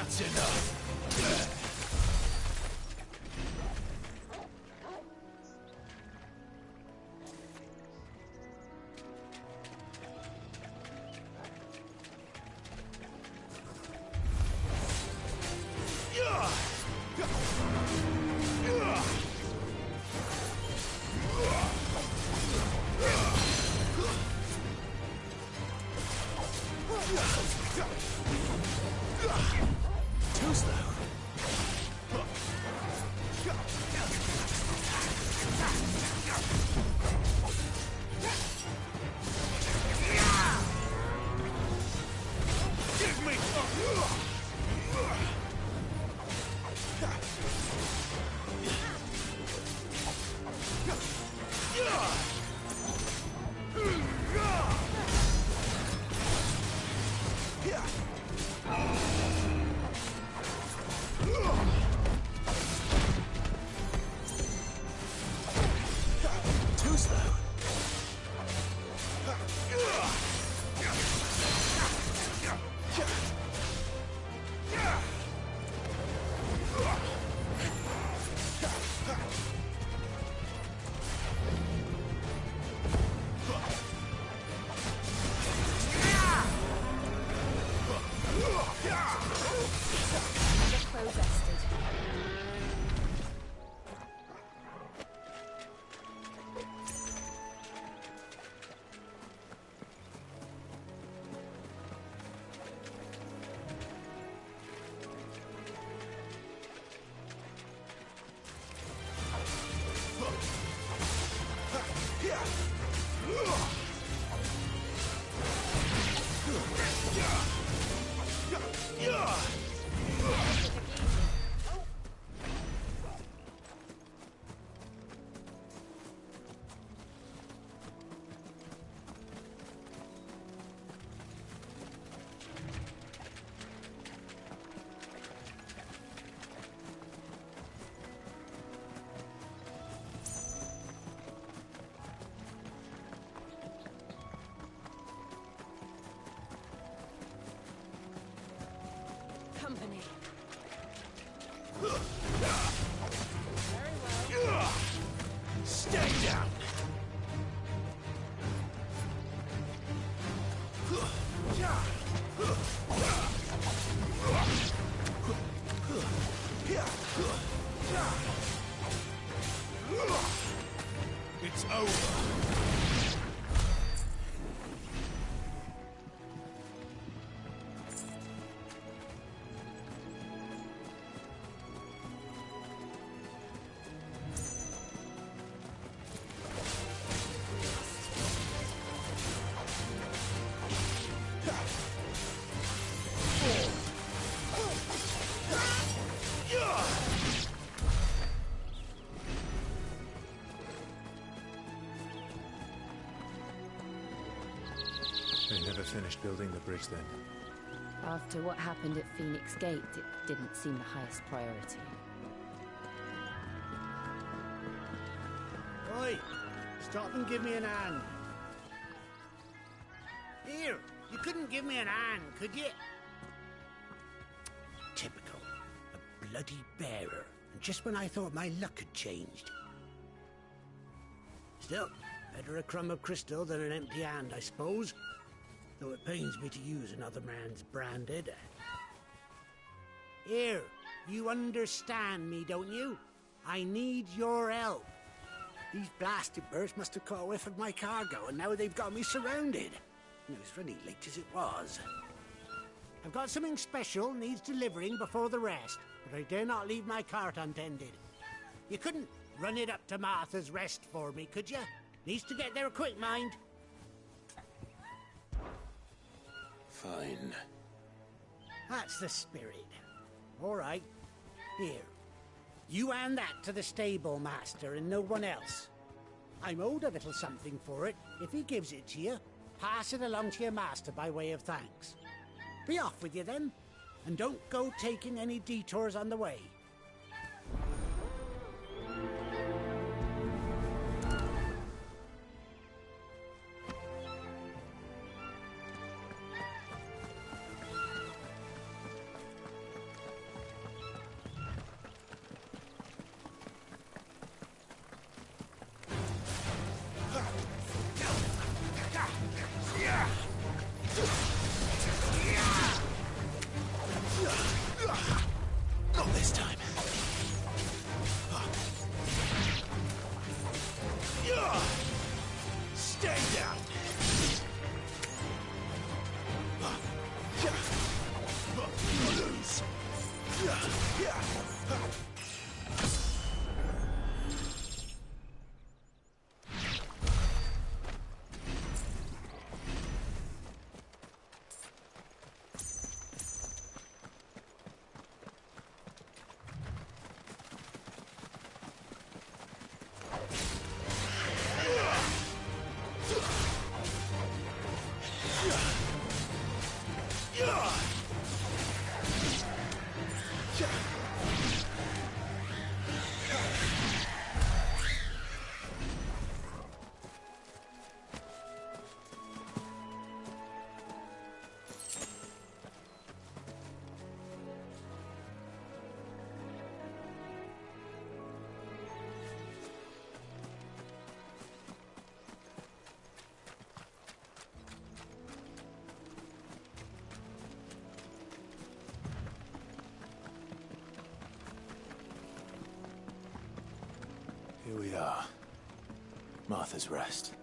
That's enough. Too slow. Give me. Too slow. Company. Stay down. It's over. They never finished building the bridge then. After what happened at Phoenix Gate, it didn't seem the highest priority. Oi! Stop and give me an hand. Here, you couldn't give me an hand, could you? Typical. A bloody bearer. And just when I thought my luck had changed. Still, better a crumb of crystal than an empty hand, I suppose. Though it pains me to use another man's branded. Here, you understand me, don't you? I need your help. These blasted birds must have caught a whiff of my cargo, and now they've got me surrounded. And it was running late as it was. I've got something special needs delivering before the rest, but I dare not leave my cart untended. You couldn't run it up to Martha's Rest for me, could you? Needs to get there quick, mind. Fine. That's the spirit. All right. Here. You hand that to the stable master and no one else. I'm owed a little something for it. If he gives it to you, pass it along to your master by way of thanks. Be off with you then, and don't go taking any detours on the way. Stay down! Lose! Here we are. Martha's Rest.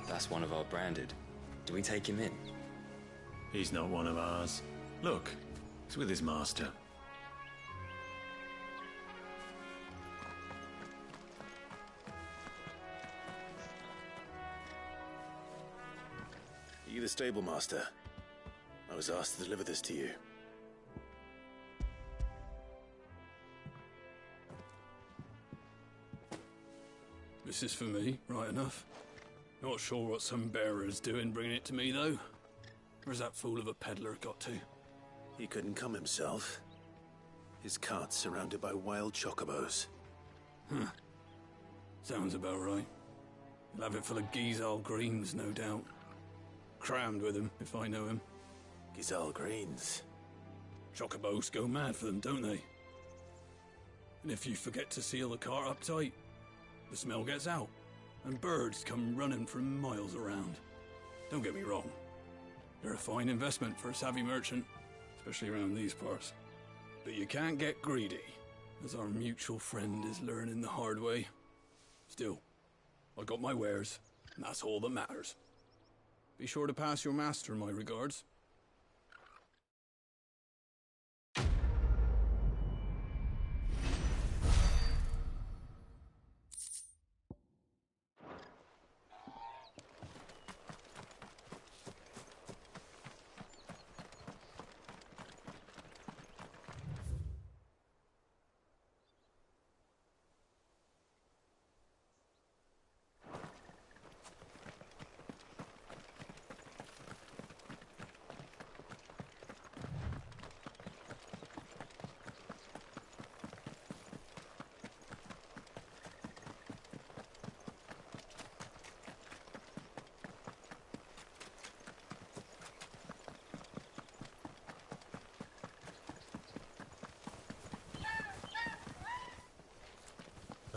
That's one of our branded. Do we take him in? He's not one of ours. Look, he's with his master. Are you the stable master? I was asked to deliver this to you. This is for me, right enough. Not sure what some bearer's doing bringing it to me, though. Where's that fool of a peddler got to? He couldn't come himself. His cart's surrounded by wild chocobos. Huh. Sounds about right. He'll have it full of Gizal greens, no doubt. Crammed with him, if I know him. Gizal greens. Chocobos go mad for them, don't they? And if you forget to seal the cart up tight, the smell gets out, and birds come running from miles around. Don't get me wrong. They're a fine investment for a savvy merchant, especially around these parts. But you can't get greedy, as our mutual friend is learning the hard way. Still, I got my wares, and that's all that matters. Be sure to pass your master my regards.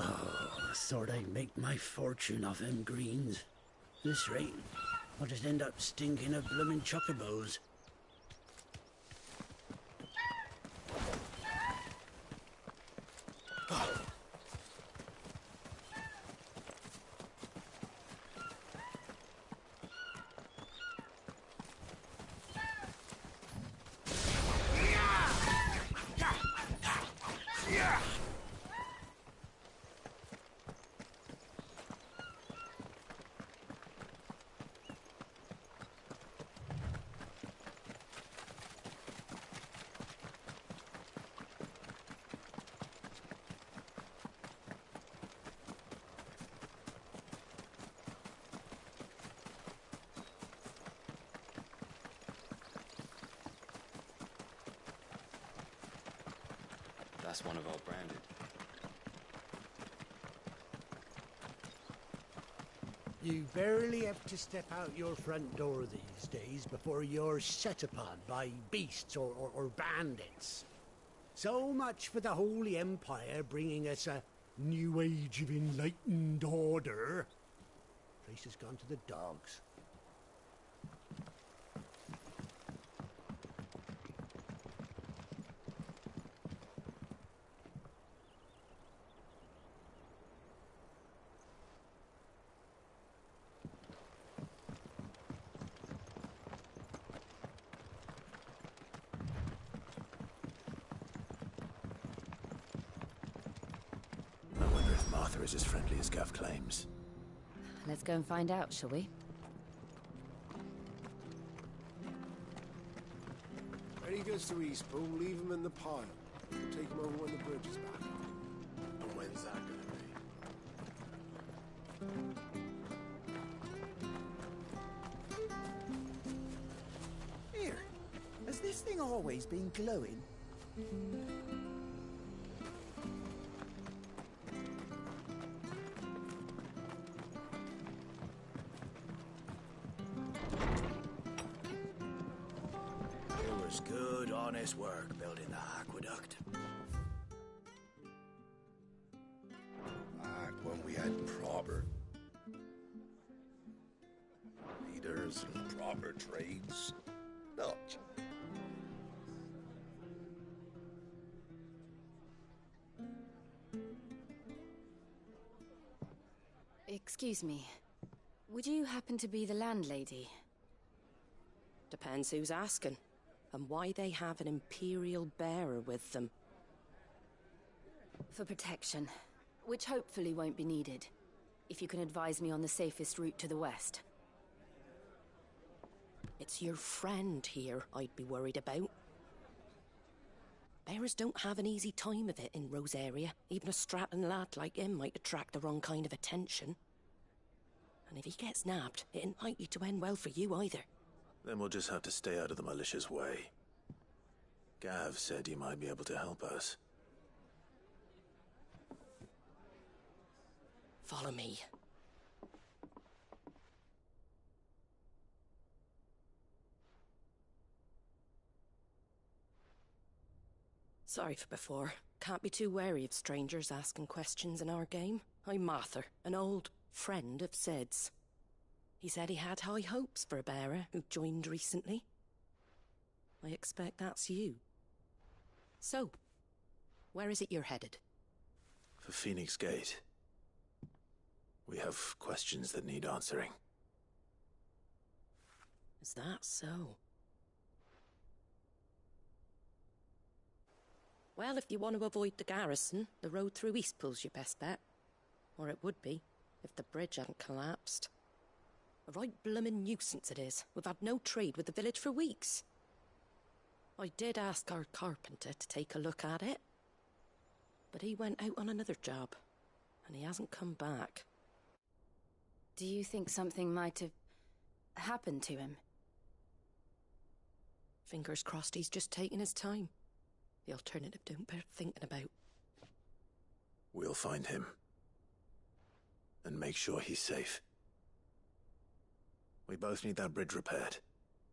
Oh, I thought I'd make my fortune off them greens. This rate, I'll just end up stinking of bloomin' chocobos. That's one of our branded. You barely have to step out your front door these days before you're set upon by beasts or bandits. So much for the Holy Empire bringing us a new age of enlightened order. Place has gone to the dogs. Is as friendly as Gav claims. Let's go and find out, shall we? When he gets to Eastpool, leave him in the pile. We'll take him over when the bridge is back. And when's that gonna be? Here, has this thing always been glowing? Good, honest work building the aqueduct. Back when we had proper leaders and proper trades. Look. Excuse me. Would you happen to be the landlady? Depends who's asking, and why they have an Imperial bearer with them. For protection, which hopefully won't be needed. If you can advise me on the safest route to the west. It's your friend here I'd be worried about. Bearers don't have an easy time of it in Rosaria. Even a strapping lad like him might attract the wrong kind of attention. And if he gets nabbed, it ain't likely to end well for you either. Then we'll just have to stay out of the malicious way. Gav said he might be able to help us. Follow me. Sorry for before. Can't be too wary of strangers asking questions in our game. I'm Martha, an old friend of Sid's. He said he had high hopes for a bearer who joined recently. I expect that's you. So, where is it you're headed? For Phoenix Gate. We have questions that need answering. Is that so? Well, if you want to avoid the garrison, the road through Eastpool's your best bet. Or it would be, if the bridge hadn't collapsed. A right bloomin' nuisance it is. We've had no trade with the village for weeks. I did ask our carpenter to take a look at it. But he went out on another job, and he hasn't come back. Do you think something might have happened to him? Fingers crossed he's just taking his time. The alternative don't bear thinking about. We'll find him. And make sure he's safe. We both need that bridge repaired.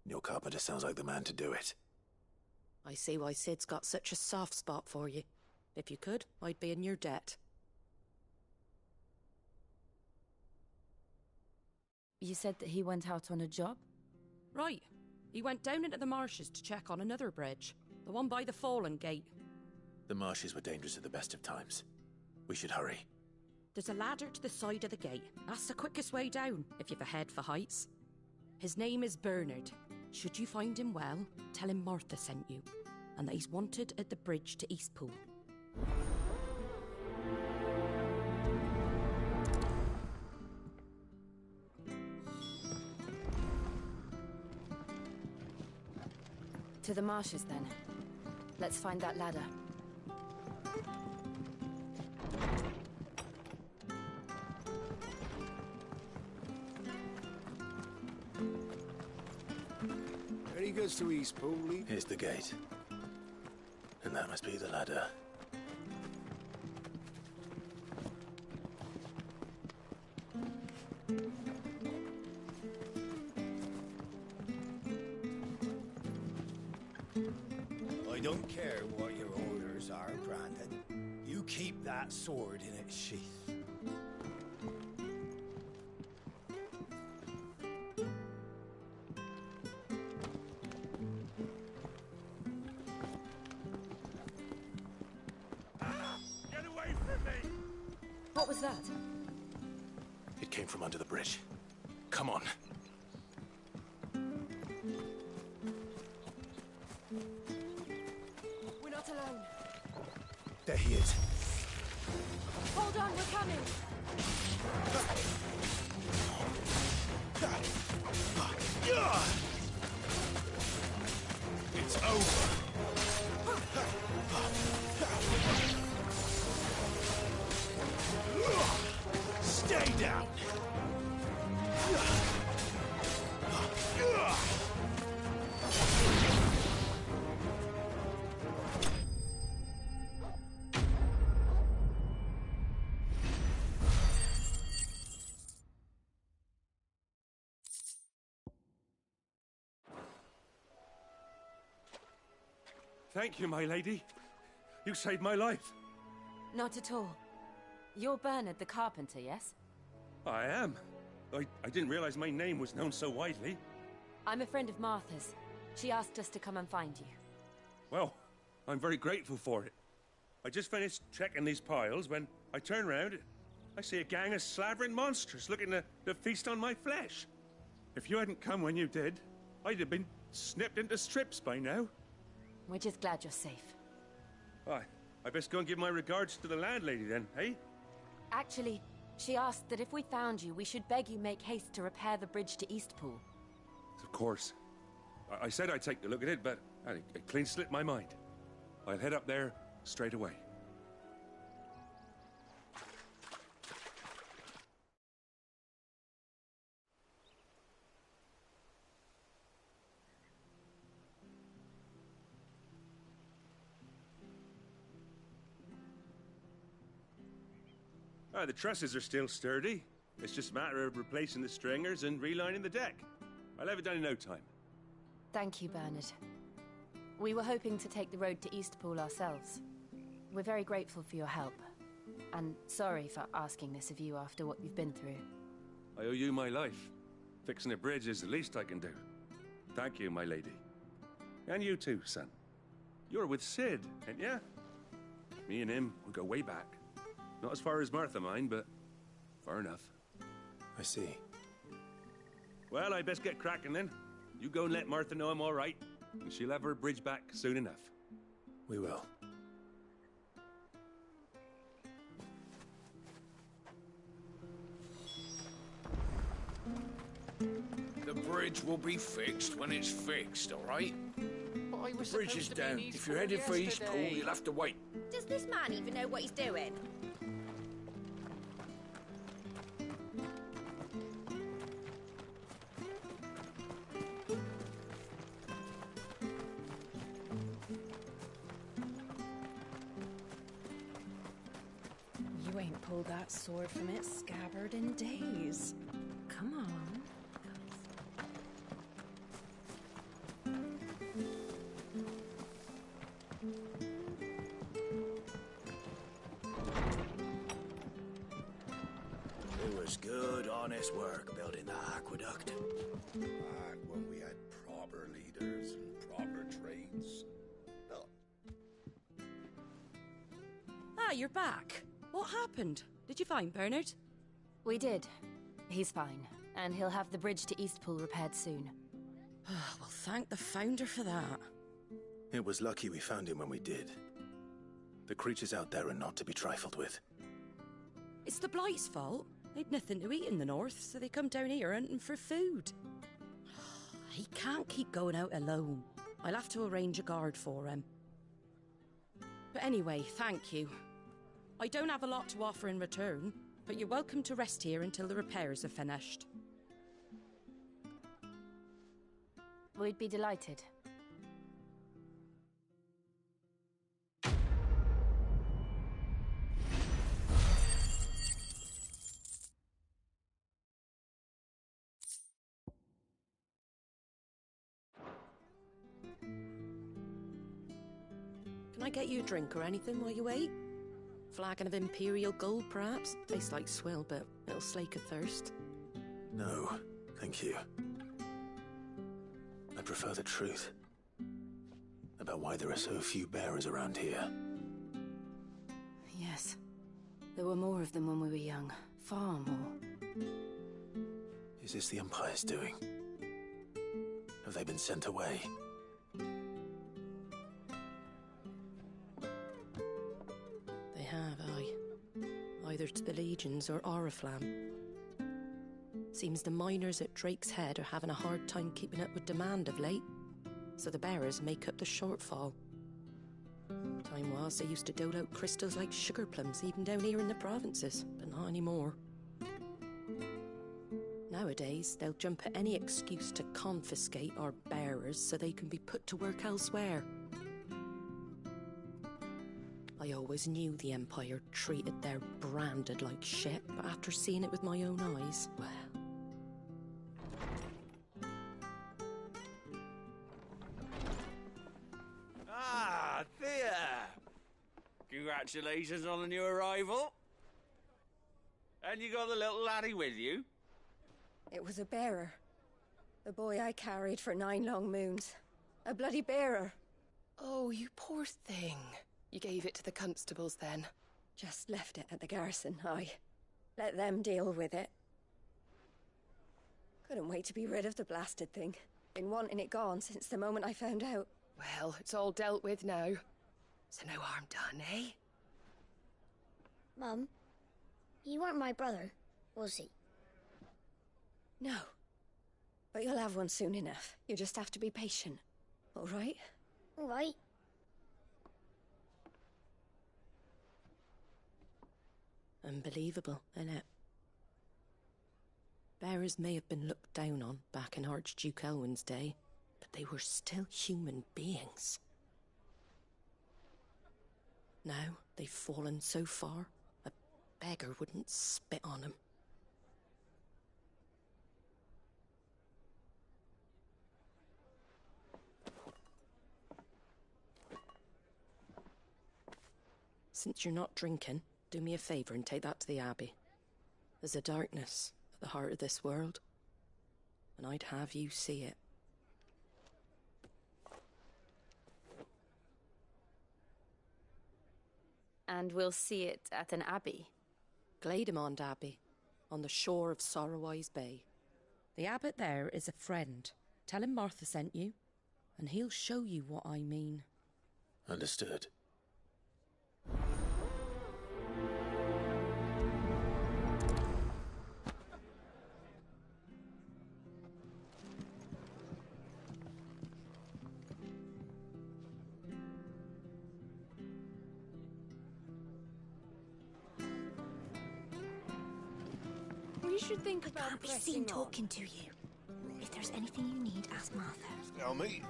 Your carpenter sounds like the man to do it. I see why Sid's got such a soft spot for you. If you could, I'd be in your debt. You said that he went out on a job? Right. He went down into the marshes to check on another bridge. The one by the Fallen Gate. The marshes were dangerous at the best of times. We should hurry. There's a ladder to the side of the gate. That's the quickest way down, if you've a head for heights. His name is Bernard. Should you find him well, tell him Martha sent you, and that he's wanted at the bridge to Eastpool. To the marshes, then. Let's find that ladder. When he goes to Eastpool, leave... Here's the gate. And that must be the ladder. I don't care what your orders are, Brandon. You keep that sword in its sheath. Get away from me! What was that? It came from under the bridge. Come on. We're not alone. There he is. Hold on, we're coming! It's over. Stay down. Thank you, my lady. You saved my life. Not at all. You're Bernard the carpenter, yes? I am. I didn't realize my name was known so widely. I'm a friend of Martha's. She asked us to come and find you. Well, I'm very grateful for it. I just finished checking these piles when I turn around. I see a gang of slavering monsters looking to feast on my flesh. If you hadn't come when you did, I'd have been snipped into strips by now. We're just glad you're safe. I best go and give my regards to the landlady then, eh? Actually, she asked that if we found you, we should beg you make haste to repair the bridge to Eastpool. Of course. I said I'd take a look at it, but it clean slipped my mind. I'll head up there straight away. The trusses are still sturdy. It's just a matter of replacing the stringers and relining the deck. I'll have it done in no time. Thank you, Bernard. We were hoping to take the road to Eastpool ourselves. We're very grateful for your help. And sorry for asking this of you after what you've been through. I owe you my life. Fixing a bridge is the least I can do. Thank you, my lady. And you too, son. You're with Sid, ain't ya? Me and him will go way back. Not as far as Martha, mind, but far enough. I see. Well, I best get cracking then. You go and let Martha know I'm all right, and she'll have her bridge back soon enough. We will. The bridge will be fixed when it's fixed, all right? The bridge is down. If you're headed for Eastpool, you'll have to wait. Does this man even know what he's doing? You ain't pulled that sword from its scabbard in days. Come on. was good, honest work building that aqueduct. Back when we had proper leaders and proper trades. Look. Ah, you're back. What happened? Did you find Bernard? We did. He's fine, and he'll have the bridge to Eastpool repaired soon. Well, thank the Founder for that. It was lucky we found him when we did. The creatures out there are not to be trifled with. It's the Blight's fault. They'd nothing to eat in the north, so they come down here hunting for food. He can't keep going out alone. I'll have to arrange a guard for him. But anyway, thank you. I don't have a lot to offer in return, but you're welcome to rest here until the repairs are finished. We'd be delighted. Can I get you a drink or anything while you wait? Flagon of Imperial Gold, perhaps? Tastes like swill, but it'll slake a thirst. No, thank you. I prefer the truth. About why there are so few bearers around here. Yes. There were more of them when we were young. Far more. Is this the Empire's doing? Have they been sent away? They have, aye. Either to the Legions or Oriflamme. Seems the miners at Drake's Head are having a hard time keeping up with demand of late, so the bearers make up the shortfall. Time was they used to dole out crystals like sugar plums even down here in the provinces, but not anymore. Nowadays, they'll jump at any excuse to confiscate our bearers so they can be put to work elsewhere. I always knew the Empire treated their branded like shit, but after seeing it with my own eyes, well... Ah, Thea! Congratulations on the new arrival. And you got the little laddie with you? It was a bearer. The boy I carried for 9 long moons. A bloody bearer. Oh, you poor thing. You gave it to the constables then? Just left it at the garrison, aye. Let them deal with it. Couldn't wait to be rid of the blasted thing. Been wanting it gone since the moment I found out. Well, it's all dealt with now. So no harm done, eh? Mum, you weren't my brother, was he? No. But you'll have one soon enough. You just have to be patient. All right? All right. Unbelievable, innit? Bearers may have been looked down on back in Archduke Elwin's day, but they were still human beings. Now they've fallen so far, a beggar wouldn't spit on them. Since you're not drinking, do me a favour and take that to the Abbey. There's a darkness at the heart of this world, and I'd have you see it. And we'll see it at an abbey? Glademond Abbey, on the shore of Sorrowwise Bay. The abbot there is a friend. Tell him Martha sent you, and he'll show you what I mean. Understood. You should think about Can't be seen talking to you. If there's anything you need, ask Martha. Tell me.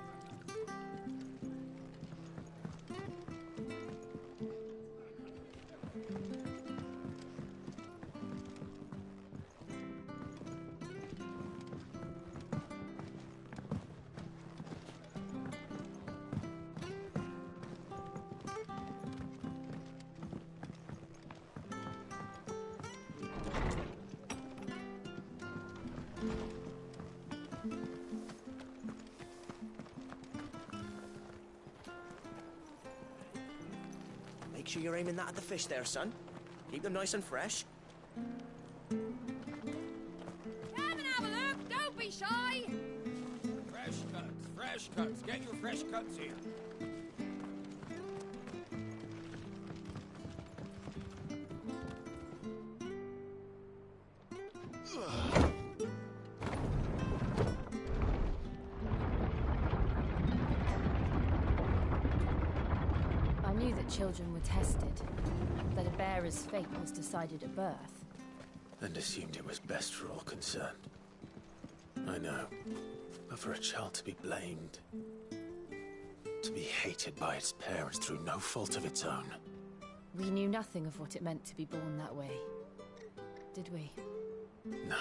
Make sure you're aiming that at the fish there, son. Keep them nice and fresh. Come and have a look. Don't be shy. Fresh cuts, fresh cuts. Get your fresh cuts here. I knew that children were tested, that a bearer's fate was decided at birth. And assumed it was best for all concerned. I know. But for a child to be blamed, to be hated by its parents through no fault of its own. We knew nothing of what it meant to be born that way, did we? No.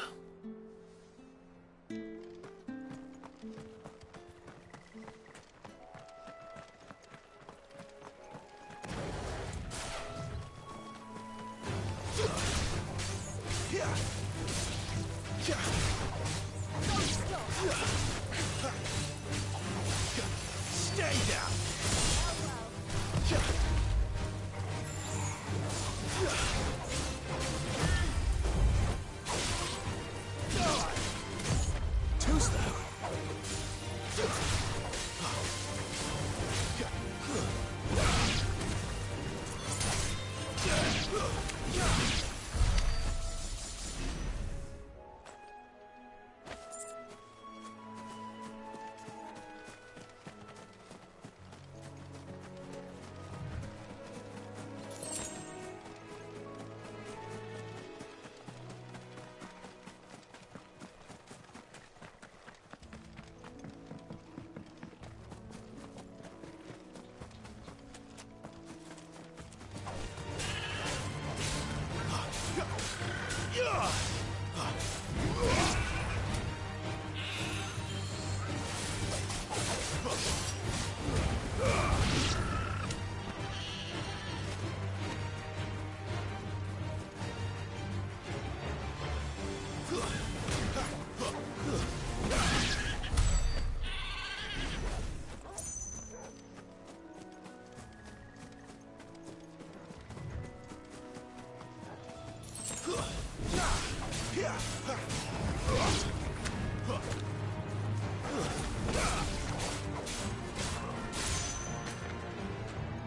Stay down! Too slow.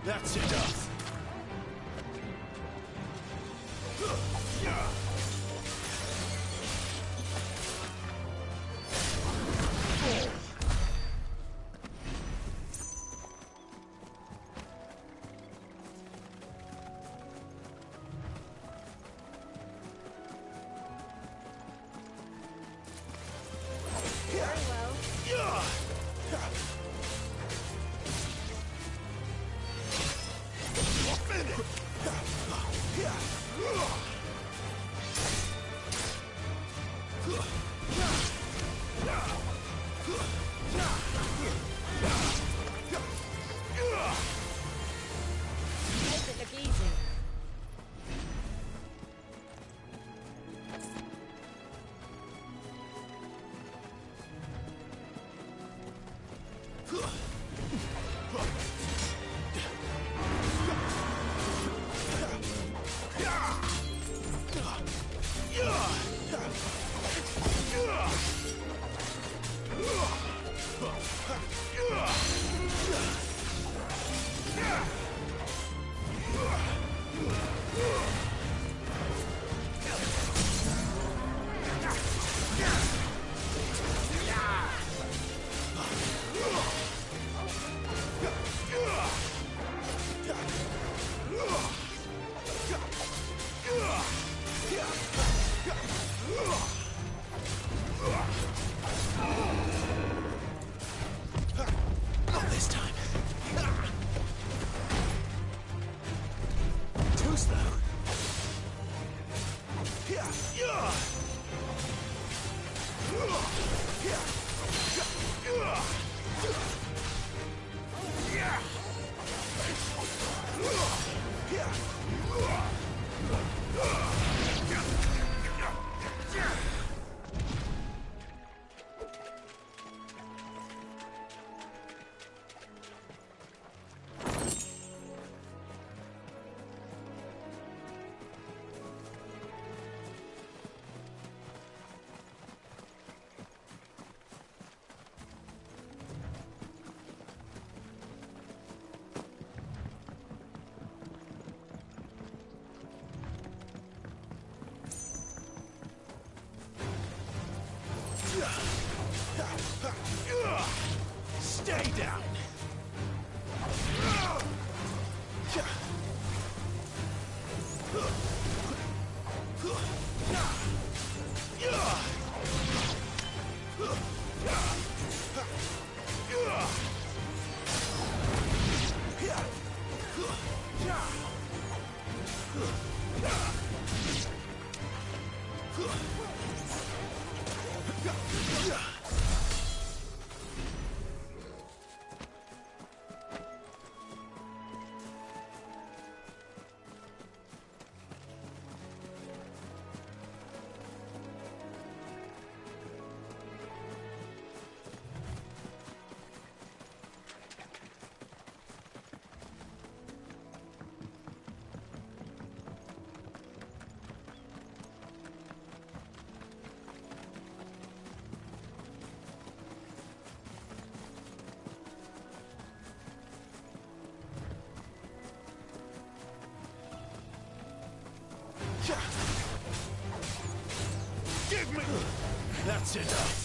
That's enough. Make it look easy. Not this time. Too slow. Give me! That's enough.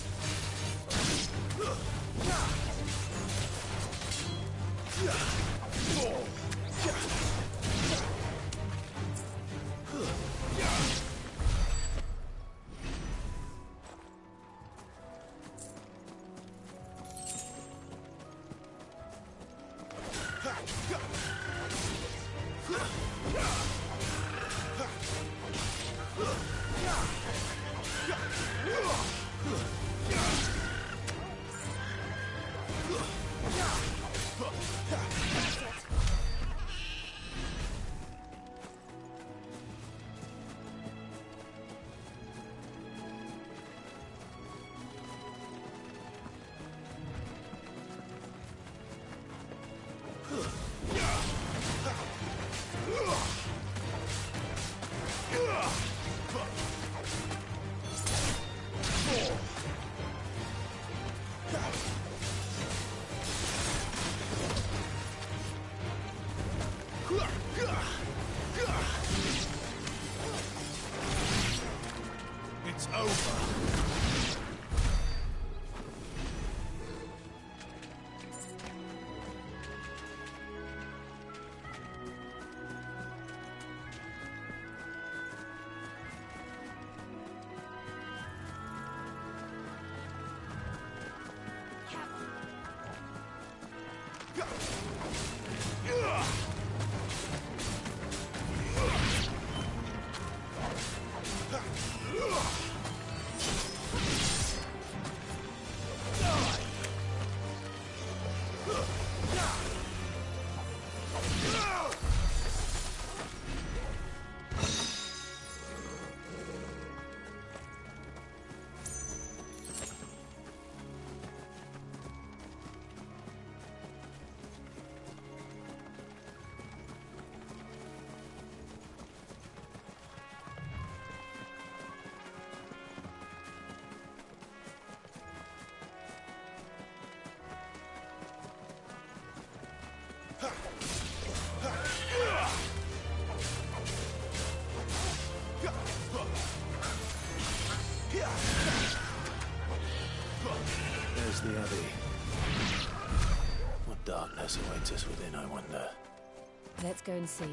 It's over. There's the Abbey. What darkness awaits us within, I wonder? Let's go and see.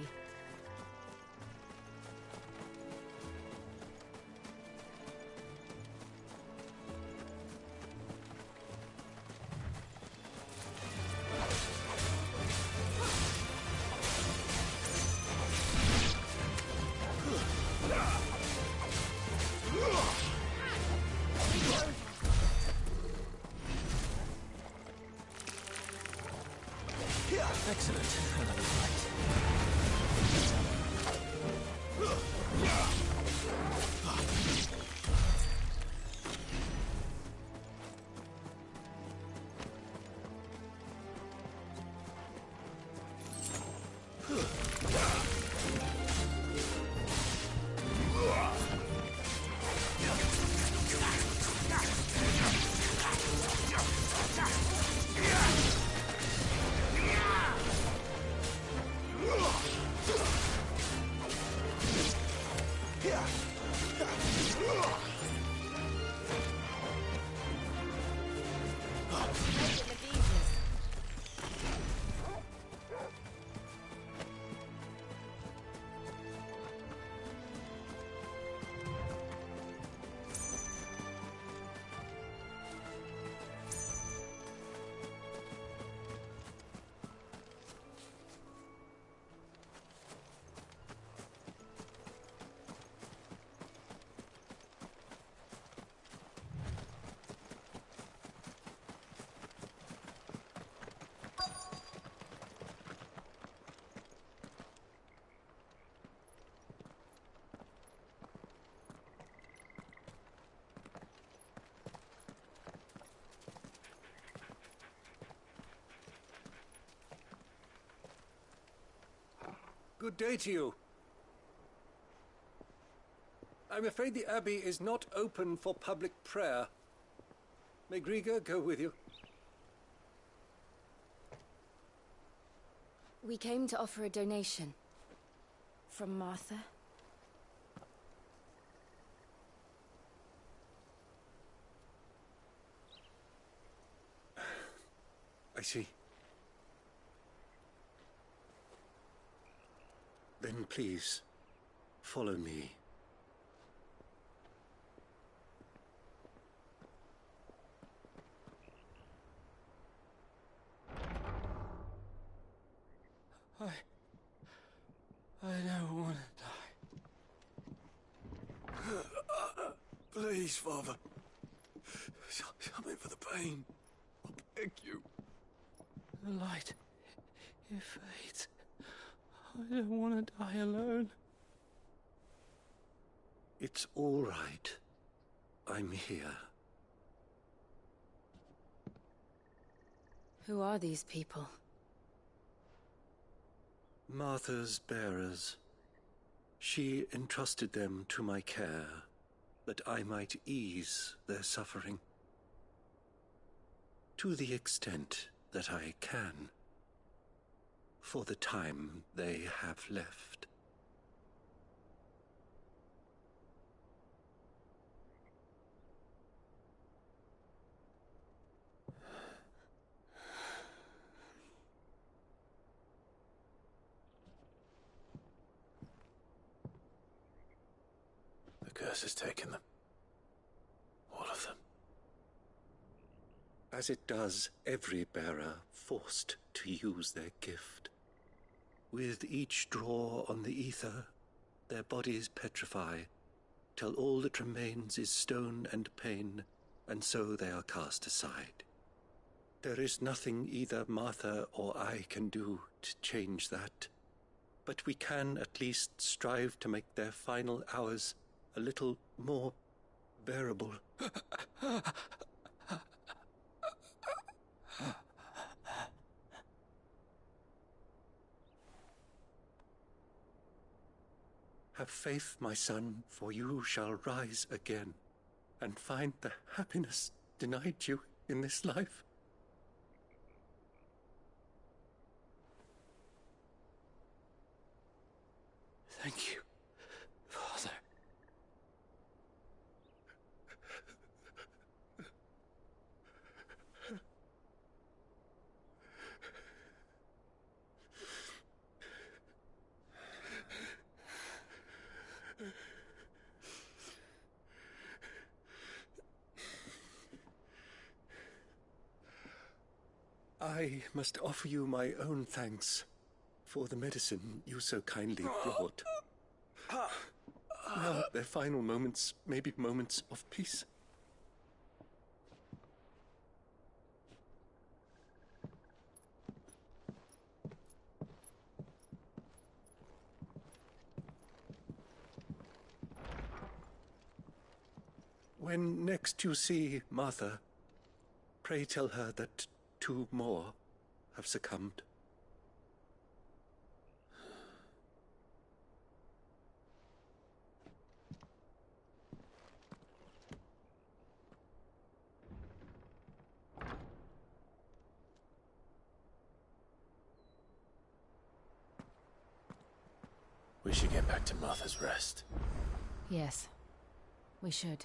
Excellent. Another fight. Good day to you. I'm afraid the Abbey is not open for public prayer. May Grieger go with you? We came to offer a donation. From Martha. I see. Then please, follow me. I don't want to die. Please, Father. Something for the pain. I beg you. The light, it fades. I don't want to die alone. It's all right. I'm here. Who are these people? Martha's bearers. She entrusted them to my care, that I might ease their suffering. To the extent that I can, for the time they have left. The curse has taken them. All of them. As it does every bearer forced to use their gift. With each draw on the ether, their bodies petrify, till all that remains is stone and pain, and so they are cast aside. There is nothing either Martha or I can do to change that, but we can at least strive to make their final hours a little more bearable. Have faith, my son, for you shall rise again, and find the happiness denied you in this life. Thank you, Father. I must offer you my own thanks for the medicine you so kindly brought. Now their final moments may be moments of peace. When next you see Martha, pray tell her that 2 more have succumbed. We should get back to Martha's Rest. Yes, we should.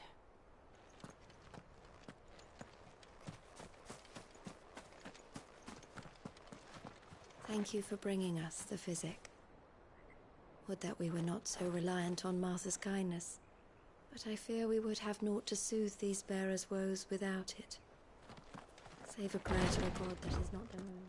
Thank you for bringing us the physic. Would that we were not so reliant on Martha's kindness. But I fear we would have naught to soothe these bearers' woes without it. Save a prayer to a god that is not their own.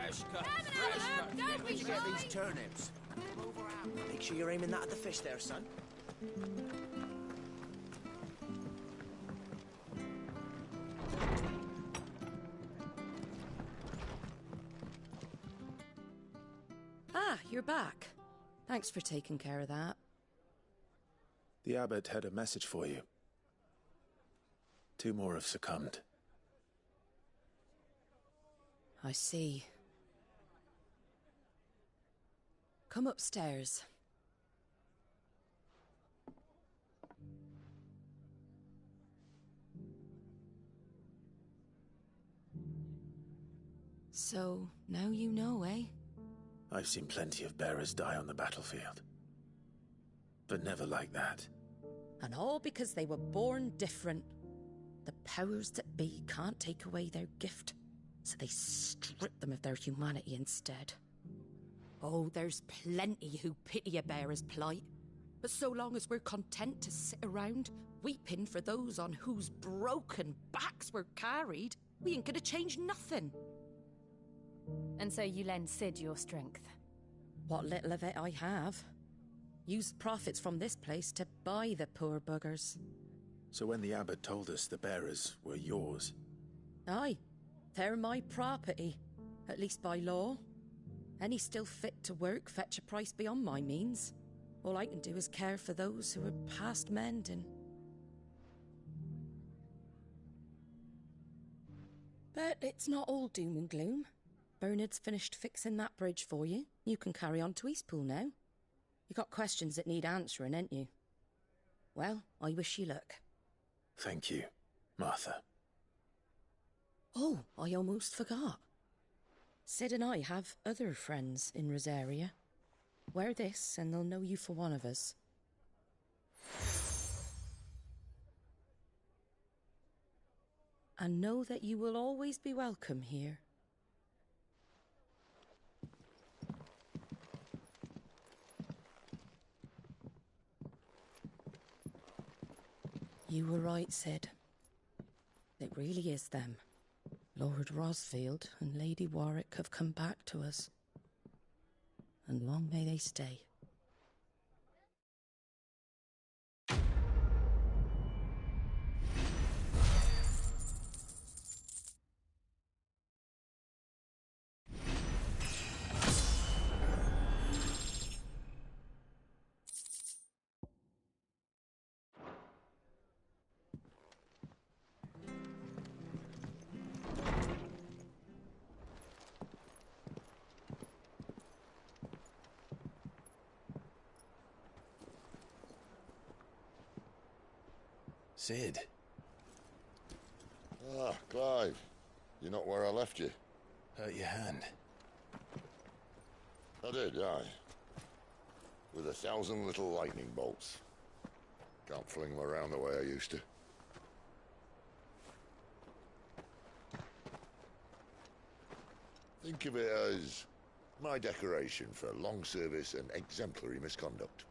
Fresh cuts, fresh cuts. Don't Where'd be you get shy. these turnips? Make sure you're aiming that at the fish there, son. Ah, you're back. Thanks for taking care of that. The abbot had a message for you. 2 more have succumbed. I see. Come upstairs. So, now you know, eh? I've seen plenty of bearers die on the battlefield. But never like that. And all because they were born different. The powers that be can't take away their gift, so they strip them of their humanity instead. Oh, there's plenty who pity a bearer's plight. But so long as we're content to sit around, weeping for those on whose broken backs we're carried, we ain't gonna change nothing. And so you lend Sid your strength? What little of it I have. Used profits from this place to buy the poor buggers. So when the abbot told us the bearers were yours... Aye, they're my property, at least by law. Any still fit to work fetch a price beyond my means. All I can do is care for those who are past mending. But it's not all doom and gloom. Bernard's finished fixing that bridge for you. You can carry on to Eastpool now. You got questions that need answering, ain't you? Well, I wish you luck. Thank you, Martha. Oh, I almost forgot. Sid and I have other friends in Rosaria. Wear this and they'll know you for one of us. And know that you will always be welcome here. You were right, Sid. It really is them. Lord Rosfield and Lady Warwick have come back to us. And long may they stay. Sid. Ah, Clive. You're not where I left you. Hurt your hand. I did, aye. With 1,000 little lightning bolts. Can't fling them around the way I used to. Think of it as my decoration for long service and exemplary misconduct.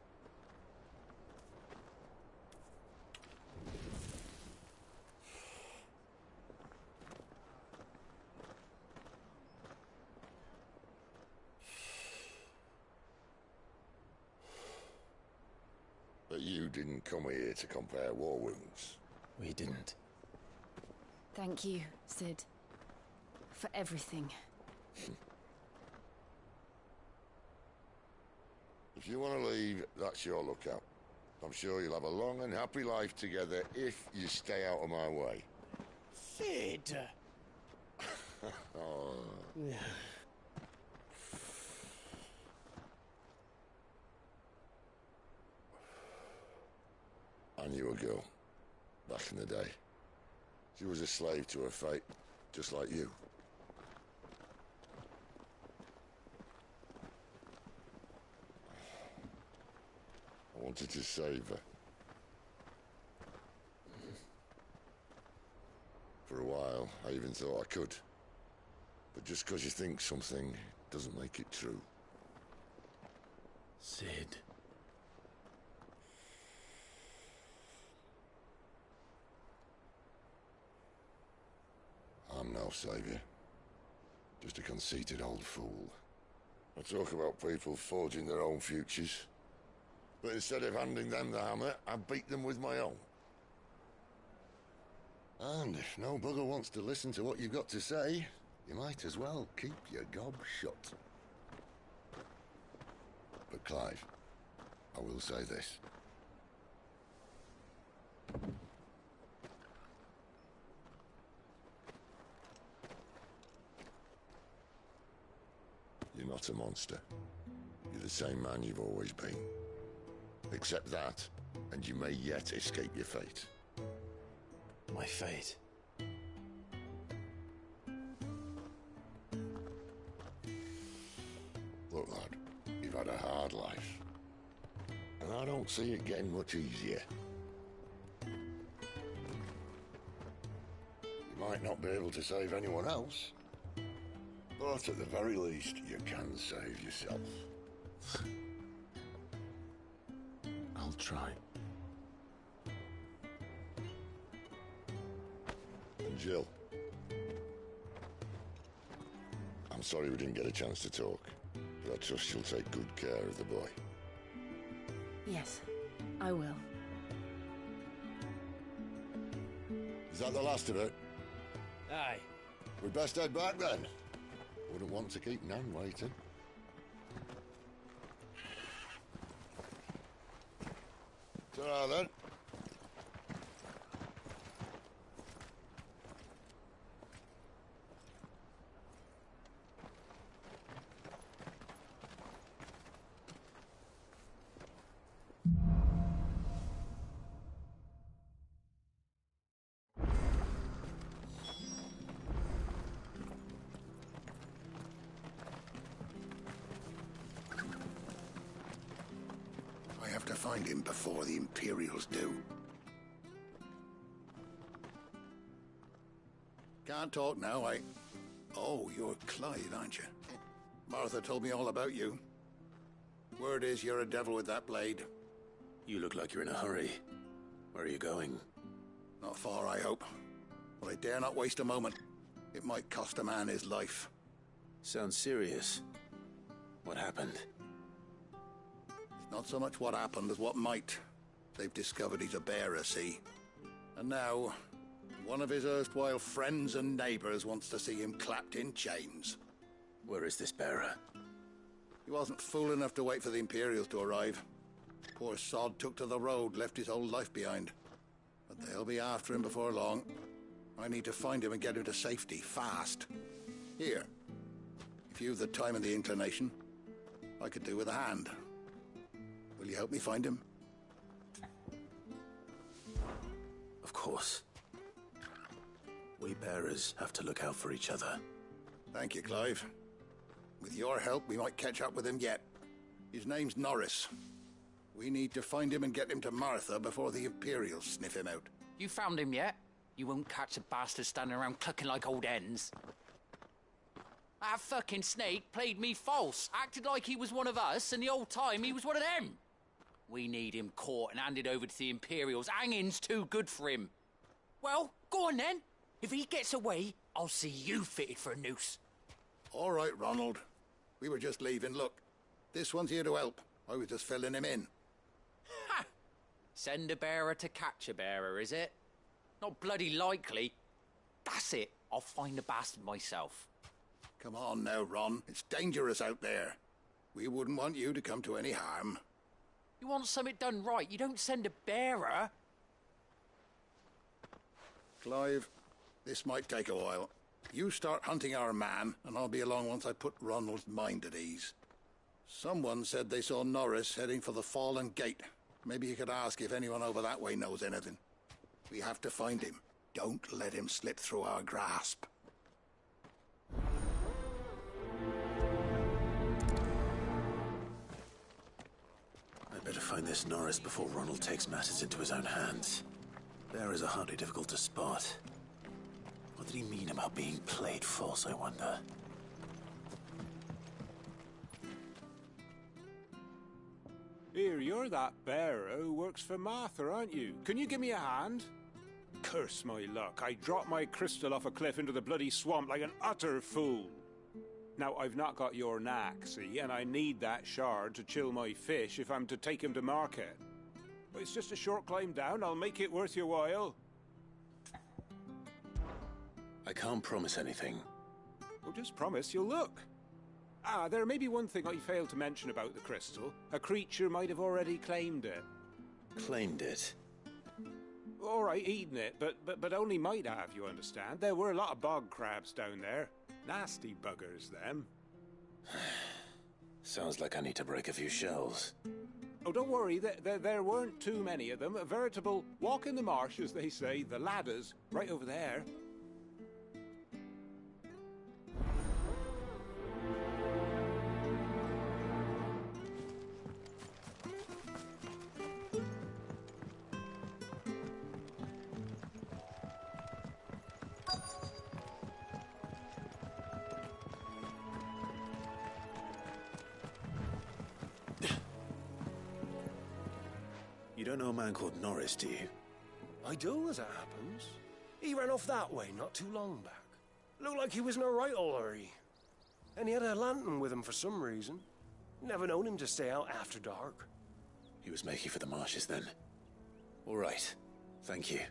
But you didn't come here to compare war wounds. We didn't. Thank you, Sid. For everything. If you want to leave, that's your lookout. I'm sure you'll have a long and happy life together if you stay out of my way. Sid! Oh. I knew a girl, back in the day. She was a slave to her fate, just like you. I wanted to save her. For a while, I even thought I could. But just because you think something doesn't make it true. Sid. I'm no savior. Just a conceited old fool. I talk about people forging their own futures. But instead of handing them the hammer, I beat them with my own. And if no bugger wants to listen to what you've got to say, you might as well keep your gob shut. But Clive, I will say this. You're not a monster. You're the same man you've always been. Accept that, and you may yet escape your fate. My fate? Look, lad, you've had a hard life. And I don't see it getting much easier. You might not be able to save anyone else, but at the very least, you can save yourself. I'll try. And Jill, I'm sorry we didn't get a chance to talk, but I trust you'll take good care of the boy. Yes, I will. Is that the last of it? Aye. We'd best head back then. Wouldn't want to keep Nan waiting. Ta-ra then. I have to find him before the Imperials do. Can't talk now, Oh, you're Clyde, aren't you? Martha told me all about you. Word is you're a devil with that blade. You look like you're in a hurry. Where are you going? Not far, I hope. But I dare not waste a moment. It might cost a man his life. Sounds serious. What happened? It's not so much what happened as what might. They've discovered he's a bearer, see? And now, one of his erstwhile friends and neighbors wants to see him clapped in chains. Where is this bearer? He wasn't fool enough to wait for the Imperials to arrive. Poor sod took to the road, left his whole life behind. But they'll be after him before long. I need to find him and get him to safety, fast. Here, if you've the time and the inclination, I could do with a hand. Will you help me find him? Of course. We bearers have to look out for each other. Thank you, Clive. With your help, we might catch up with him yet. His name's Norris. We need to find him and get him to Martha before the Imperials sniff him out. You found him yet? You won't catch a bastard standing around clucking like old hens. That fucking snake played me false, acted like he was one of us, and the whole time he was one of them. We need him caught and handed over to the Imperials. Hanging's too good for him. Well, go on then. If he gets away, I'll see you fitted for a noose. All right, Ronald. We were just leaving. Look, this one's here to help. I was just filling him in. Ha! Send a bearer to catch a bearer, is it? Not bloody likely. That's it. I'll find the bastard myself. Come on now, Ron. It's dangerous out there. We wouldn't want you to come to any harm. You want something done right, you don't send a bearer. Clive, this might take a while. You start hunting our man, and I'll be along once I put Ronald's mind at ease. Someone said they saw Norris heading for the Fallen Gate. Maybe you could ask if anyone over that way knows anything. We have to find him. Don't let him slip through our grasp. I'd better find this Norris before Ronald takes matters into his own hands. Bearers are hardly difficult to spot. What did he mean about being played false, I wonder? Here, you're that bearer who works for Martha, aren't you? Can you give me a hand? Curse my luck. I dropped my crystal off a cliff into the bloody swamp like an utter fool. Now, I've not got your knack, see, and I need that shard to chill my fish if I'm to take him to market. But it's just a short climb down. I'll make it worth your while. I can't promise anything. Well, just promise you'll look. Ah, there may be one thing I failed to mention about the crystal. A creature might have already claimed it. Claimed it? All right, eaten it, but only might have, you understand. There were a lot of bog crabs down there. Nasty buggers, them. Sounds like I need to break a few shells. Oh, don't worry, there weren't too many of them. A veritable walk in the marsh, as they say. The ladders, right over there. You don't know a man called Norris, do you? I do, as it happens. He ran off that way not too long back. Looked like he was in a right old hurry. And he had a lantern with him for some reason. Never known him to stay out after dark. He was making for the marshes then. All right. Thank you.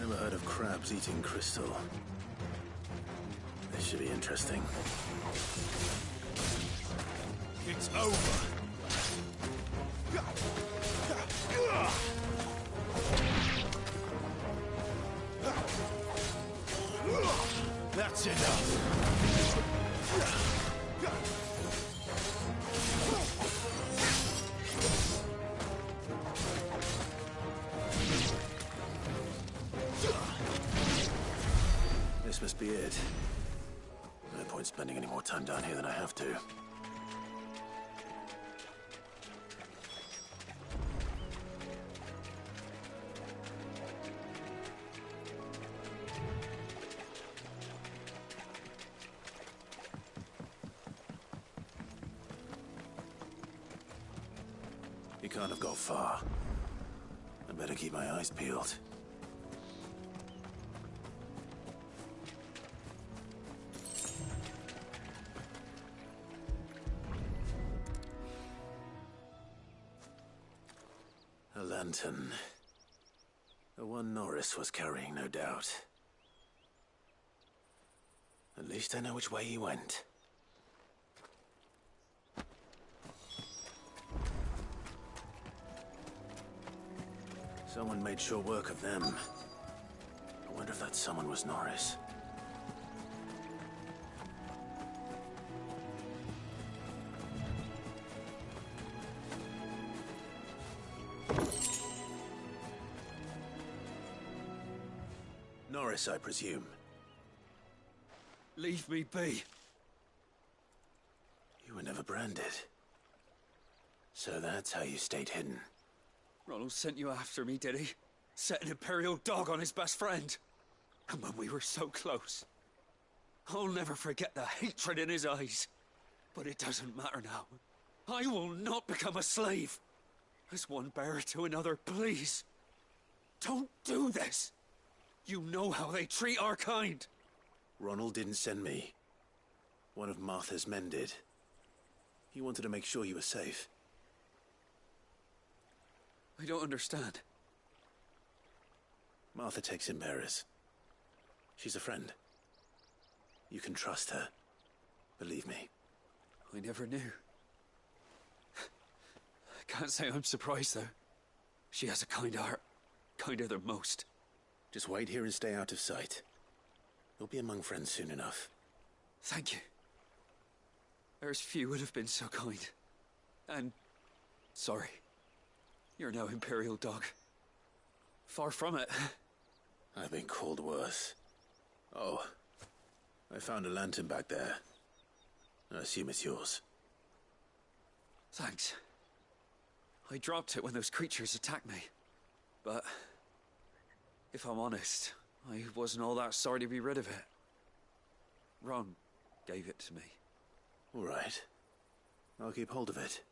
Never heard of crabs eating crystal. This should be interesting. It's over. That's enough. This must be it. No point spending any more time down here than I have to. He can't have got far. I better keep my eyes peeled. A lantern. The one Norris was carrying, no doubt. At least I know which way he went. Someone made sure work of them. I wonder if that someone was Norris. Norris, I presume. Leave me be. You were never branded. So that's how you stayed hidden. Ronald sent you after me, did he? Set an Imperial dog on his best friend. And when we were so close. I'll never forget the hatred in his eyes. But it doesn't matter now. I will not become a slave. As one bearer to another, please. Don't do this. You know how they treat our kind. Ronald didn't send me. One of Martha's men did. He wanted to make sure you were safe. I don't understand. Martha takes in bearers. She's a friend. You can trust her. Believe me. I never knew. I can't say I'm surprised, though. She has a kind heart. Kinder than most. Just wait here and stay out of sight. You'll be among friends soon enough. Thank you. There's few would have been so kind. And sorry. You're no Imperial dog. Far from it. I've been called worse. Oh, I found a lantern back there. I assume it's yours. Thanks. I dropped it when those creatures attacked me. But if I'm honest, I wasn't all that sorry to be rid of it. Ron gave it to me. All right. I'll keep hold of it.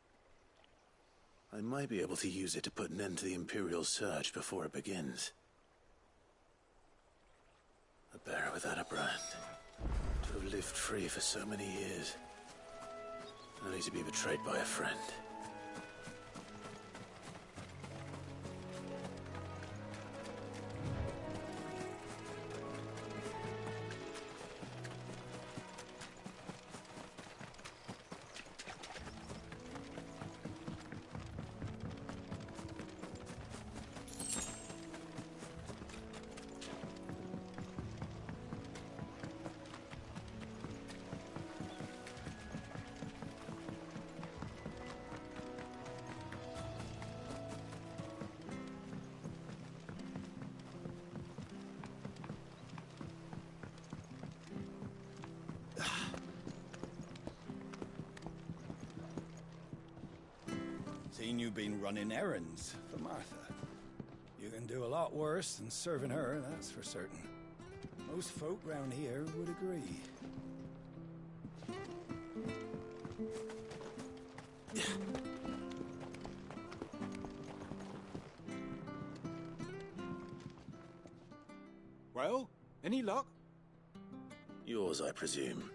I might be able to use it to put an end to the Imperial surge before it begins. A bearer without a brand. To have lived free for so many years. Only to be betrayed by a friend. Seen you been running errands for Martha. You can do a lot worse than serving her, that's for certain. Most folk round here would agree. Well, any luck? Yours, I presume.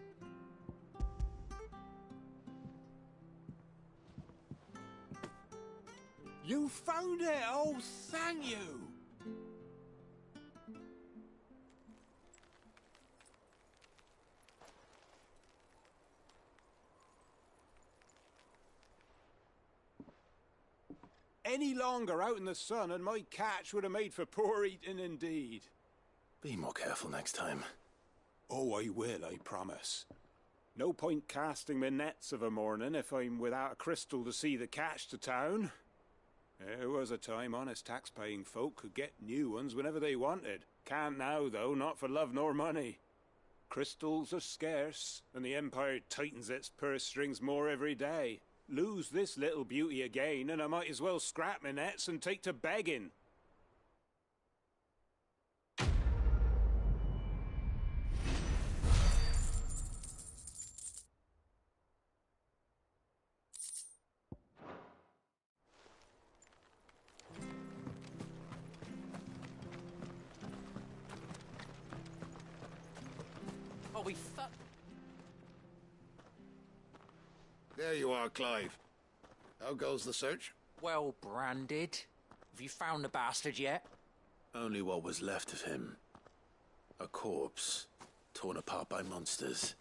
You found it! Oh, thank you! Any longer out in the sun and my catch would have made for poor eating indeed. Be more careful next time. Oh, I will, I promise. No point casting my nets of a morning if I'm without a crystal to see the catch to town. There was a time honest tax-paying folk could get new ones whenever they wanted. Can't now, though, not for love nor money. Crystals are scarce, and the Empire tightens its purse strings more every day. Lose this little beauty again, and I might as well scrap my nets and take to begging. Oh, we fuck. There you are, Clive. How goes the search? Well branded. Have you found the bastard yet? Only what was left of him. A corpse, torn apart by monsters.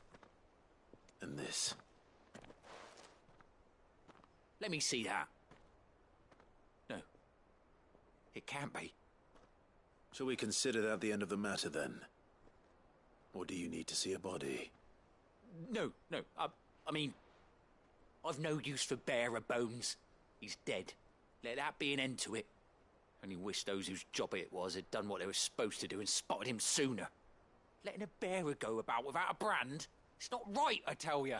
And this. Let me see that. No. It can't be. Shall we consider that the end of the matter, then? Or do you need to see a body? No. I mean, I've no use for bearer bones. He's dead. Let that be an end to it. Only wish those whose job it was had done what they were supposed to do and spotted him sooner. Letting a bearer go about without a brand? It's not right, I tell you.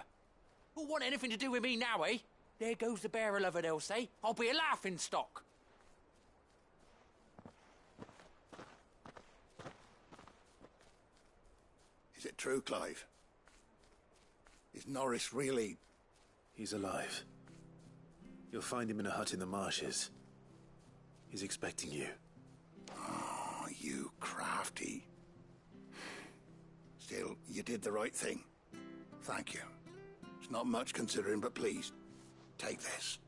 Who'll want anything to do with me now, eh? There goes the bearer lover, they'll say. I'll be a laughing stock. Is it true, Clive? Is Norris really... He's alive. You'll find him in a hut in the marshes. He's expecting you. Oh, you crafty. Still, you did the right thing. Thank you. It's not much considering, but please, take this.